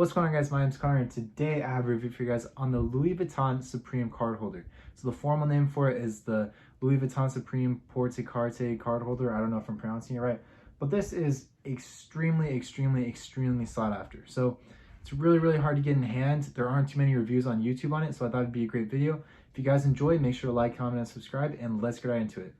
What's going on, guys? My name's Connor, and today I have a review for you guys on the Louis Vuitton Supreme card holder. So the formal name for it is the Louis Vuitton Supreme Porte Carte card holder. I don't know if I'm pronouncing it right, but this is extremely sought after. So it's really hard to get in hand. There aren't too many reviews on YouTube on it, so I thought it'd be a great video. If you guys enjoyed, make sure to like, comment, and subscribe, and let's get right into it.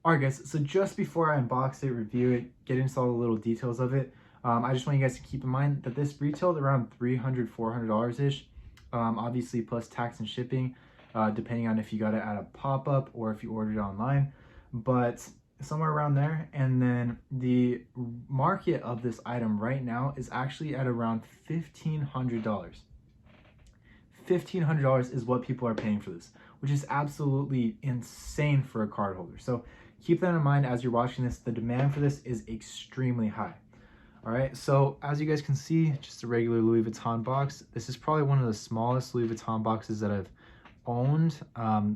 Alright guys, so just before I unbox it, review it, get into all the little details of it, I just want you guys to keep in mind that this retailed around $300, $400-ish, obviously plus tax and shipping, depending on if you got it at a pop-up or if you ordered it online, but somewhere around there. And then the market of this item right now is actually at around $1,500. $1,500 is what people are paying for this, which is absolutely insane for a card holder. So keep that in mind as you're watching this. The demand for this is extremely high. All right, so as you guys can see, just a regular Louis Vuitton box. This is probably one of the smallest Louis Vuitton boxes that I've owned.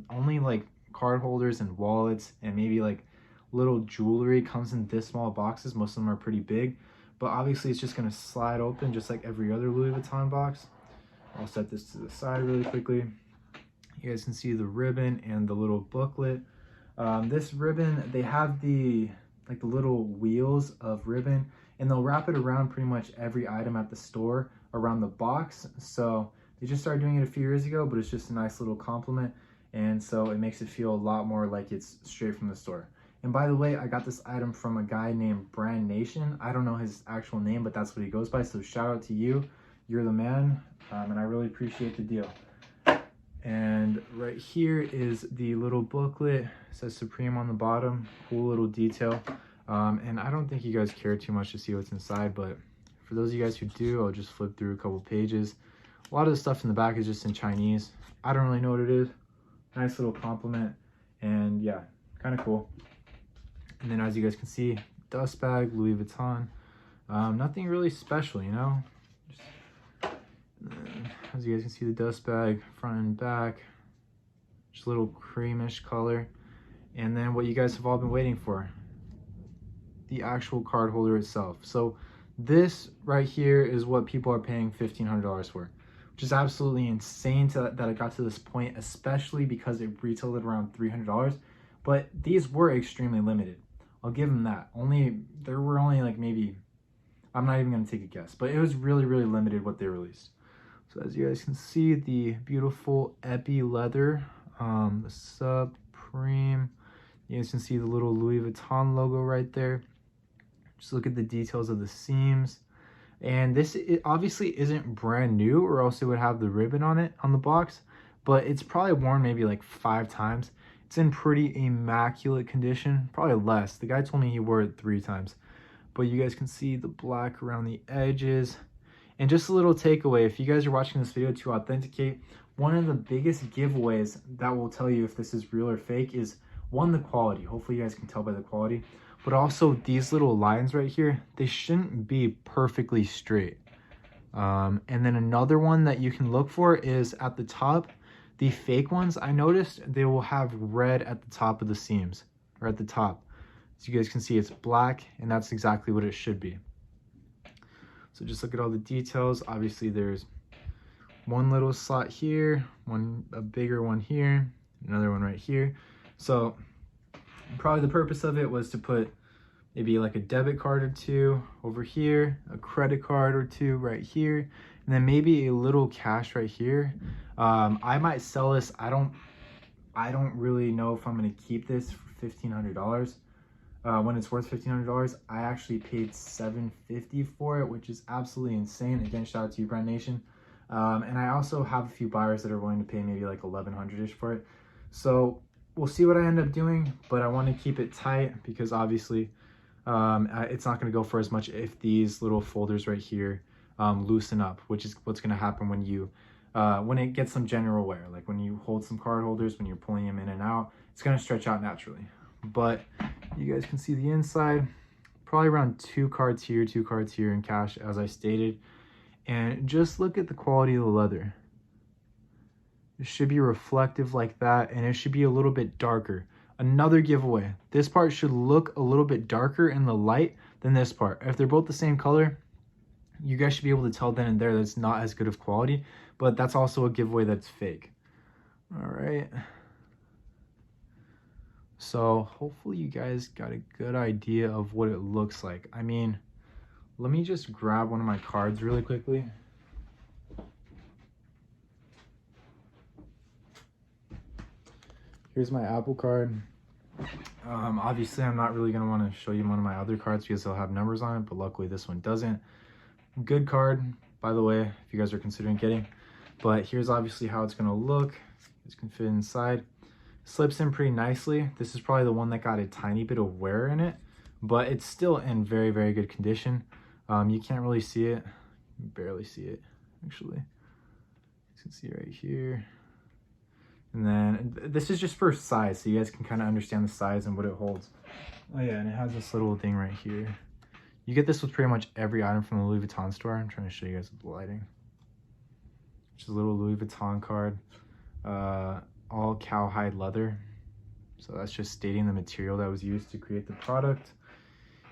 Only like card holders and wallets and maybe like little jewelry comes in this small boxes. Most of them are pretty big, but obviously it's just gonna slide open just like every other Louis Vuitton box. I'll set this to the side really quickly. You guys can see the ribbon and the little booklet. This ribbon, they have the little wheels of ribbon, and they'll wrap it around pretty much every item at the store around the box. So they just started doing it a few years ago, but it's just a nice little compliment, and so it makes it feel a lot more like it's straight from the store. And by the way, I got this item from a guy named Brand Nation. I don't know his actual name, but that's what he goes by. So shout out to you. You're the man, and I really appreciate the deal. And right here is the little booklet. It says Supreme on the bottom. Cool little detail. And I don't think you guys care too much to see what's inside, but for those of you guys who do, I'll just flip through a couple pages. A lot of the stuff in the back is just in Chinese. I don't really know what it is. Nice little compliment, and yeah, kind of cool. And then as you guys can see, dust bag, Louis Vuitton. Nothing really special, you know? As you guys can see, the dust bag, front and back, just a little creamish color. And then what you guys have all been waiting for, the actual card holder itself. So this right here is what people are paying $1,500 for, which is absolutely insane that it got to this point, especially because it retailed at around $300. But these were extremely limited. I'll give them that. There were only like maybe, I'm not even gonna take a guess, but it was really limited what they released. So as you guys can see, the beautiful Epi leather, the Supreme. You guys can see the little Louis Vuitton logo right there. Just look at the details of the seams. And this obviously isn't brand new, or else it would have the ribbon on it on the box, but it's probably worn maybe like 5 times. It's in pretty immaculate condition, probably less. The guy told me he wore it 3 times. But you guys can see the black around the edges. And just a little takeaway, if you guys are watching this video to authenticate, one of the biggest giveaways that will tell you if this is real or fake is, one, the quality. Hopefully you guys can tell by the quality. But also these little lines right here, they shouldn't be perfectly straight. And then another one that you can look for is at the top. The fake ones, I noticed they will have red at the top of the seams, or at the top. So you guys can see it's black, and that's exactly what it should be. So just look at all the details. Obviously there's one little slot here, a bigger one here, another one right here. So probably the purpose of it was to put maybe like a debit card or 2 over here, a credit card or 2 right here, and then maybe a little cash right here. I might sell this. I don't really know if I'm gonna keep this for $1,500. When it's worth $1,500, I actually paid $750 for it, which is absolutely insane. Again, shout out to you, Brand Nation. And I also have a few buyers that are willing to pay maybe like $1,100-ish for it. So we'll see what I end up doing, but I want to keep it tight because obviously it's not going to go for as much if these little folders right here loosen up, which is what's going to happen when you when it gets some general wear. Like when you hold some card holders, when you're pulling them in and out, it's going to stretch out naturally. But you guys can see the inside, probably around 2 cards here, 2 cards here in cash, as I stated. And just look at the quality of the leather. It should be reflective like that, and it should be a little bit darker. Another giveaway. This part should look a little bit darker in the light than this part. If they're both the same color, you guys should be able to tell then and there that it's not as good of quality, but that's also a giveaway that's fake. All right. So hopefully you guys got a good idea of what it looks like. I mean, let me just grab one of my cards really quickly. Here's my Apple card. Obviously, I'm not really going to want to show you one of my other cards because they'll have numbers on it, but luckily this one doesn't. Good card, by the way, if you guys are considering getting. But here's obviously how it's going to look. This can fit inside. Slips in pretty nicely. This is probably the one that got a tiny bit of wear in it, but it's still in very, very good condition. You can't really see it. You barely see it, actually. You can see right here. And then this is just for size, so you guys can kind of understand the size and what it holds. Oh yeah, and it has this little thing right here. You get this with pretty much every item from the Louis Vuitton store. I'm trying to show you guys with the lighting. Just a little Louis Vuitton card. All cowhide leather. So that's just stating the material that was used to create the product.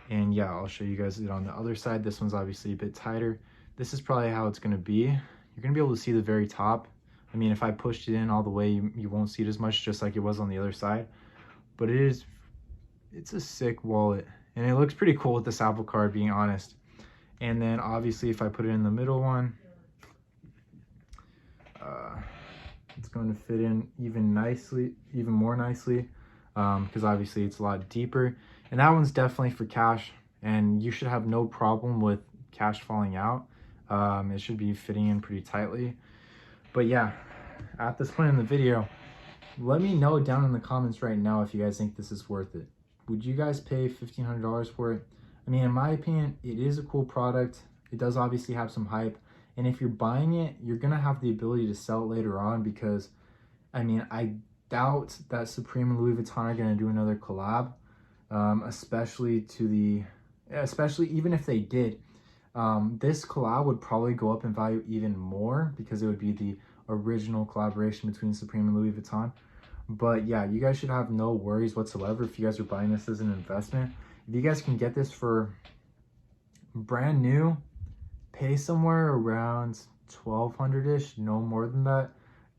And yeah, I'll show you guys it on the other side. This one's obviously a bit tighter. This is probably how it's going to be. You're going to be able to see the very top. I mean, if I pushed it in all the way, you won't see it as much, just like it was on the other side. But it's a sick wallet. And it looks pretty cool with this Apple card, being honest. And then obviously if I put it in the middle one, it's going to fit in even more nicely, because obviously it's a lot deeper. And that one's definitely for cash, and you should have no problem with cash falling out. It should be fitting in pretty tightly. But yeah, at this point in the video, let me know down in the comments right now if you guys think this is worth it. Would you guys pay $1,500 for it? I mean, in my opinion, it is a cool product. It does obviously have some hype. And if you're buying it, you're going to have the ability to sell it later on, because, I mean, I doubt that Supreme and Louis Vuitton are going to do another collab, especially even if they did. This collab would probably go up in value even more because it would be the original collaboration between Supreme and Louis Vuitton. But yeah, you guys should have no worries whatsoever if you guys are buying this as an investment. If you guys can get this for brand new, pay somewhere around $1,200-ish, no more than that.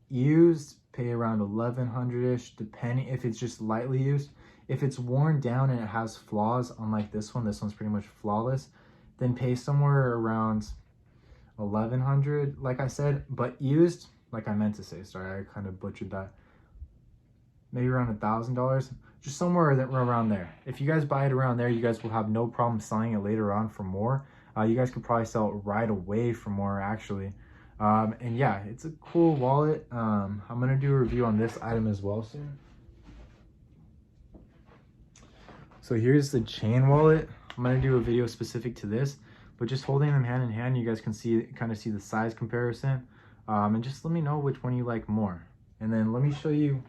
Used, pay around $1,100-ish, depending if it's just lightly used. If it's worn down and it has flaws, unlike this one's pretty much flawless, then pay somewhere around $1,100, like I said. But used, like I meant to say, sorry, I kind of butchered that, maybe around $1,000, just somewhere around there. If you guys buy it around there, you guys will have no problem selling it later on for more. You guys could probably sell it right away for more, actually. And yeah, it's a cool wallet. I'm gonna do a review on this item as well soon. So here's the chain wallet. I'm gonna do a video specific to this, but just holding them hand in hand, you guys can kind of see the size comparison. And just let me know which one you like more. And then let me show you.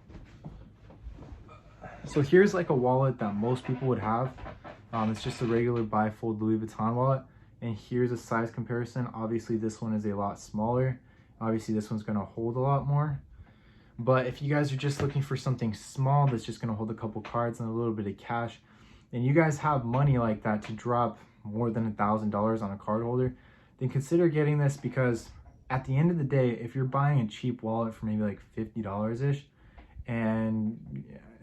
So here's like a wallet that most people would have. It's just a regular bifold Louis Vuitton wallet. And here's a size comparison. Obviously this one is a lot smaller. Obviously this one's gonna hold a lot more. But if you guys are just looking for something small that's just gonna hold a couple cards and a little bit of cash, and you guys have money like that to drop more than $1,000 on a card holder, then consider getting this, because at the end of the day, if you're buying a cheap wallet for maybe like $50-ish, and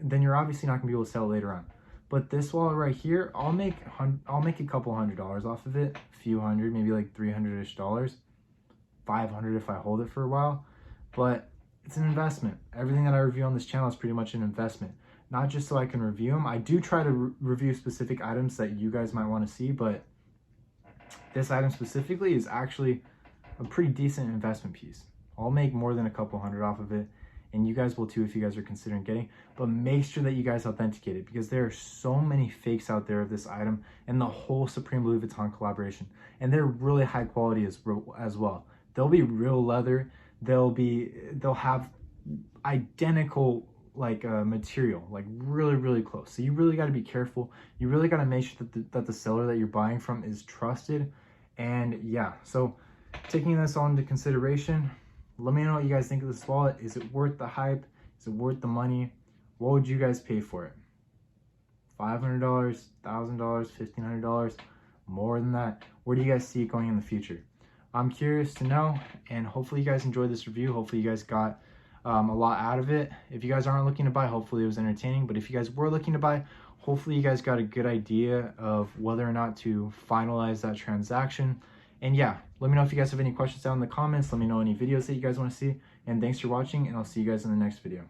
then you're obviously not gonna be able to sell it later on. But this wallet right here, I'll make a couple $100 off of it, a few hundred, maybe like $300-ish, $500 if I hold it for a while. But it's an investment. Everything that I review on this channel is pretty much an investment, not just so I can review them. I do try to review specific items that you guys might want to see, but this item specifically is actually a pretty decent investment piece. I'll make more than a couple hundred off of it, and you guys will too if you guys are considering getting. But make sure that you guys authenticate it, because there are so many fakes out there of this item and the whole Supreme Louis Vuitton collaboration, and they're really high quality as well. They'll be real leather. They'll have identical material, like really close. So you really got to be careful. You really got to make sure that the seller that you're buying from is trusted. And yeah, so taking this all into consideration, let me know what you guys think of this wallet. Is it worth the hype? Is it worth the money? What would you guys pay for it? $500, $1,000, $1,500, more than that? Where do you guys see it going in the future? I'm curious to know, and hopefully you guys enjoyed this review. Hopefully you guys got a lot out of it. If you guys aren't looking to buy, hopefully it was entertaining. But if you guys were looking to buy, hopefully you guys got a good idea of whether or not to finalize that transaction. And yeah, let me know if you guys have any questions down in the comments. Let me know any videos that you guys want to see. And thanks for watching, and I'll see you guys in the next video.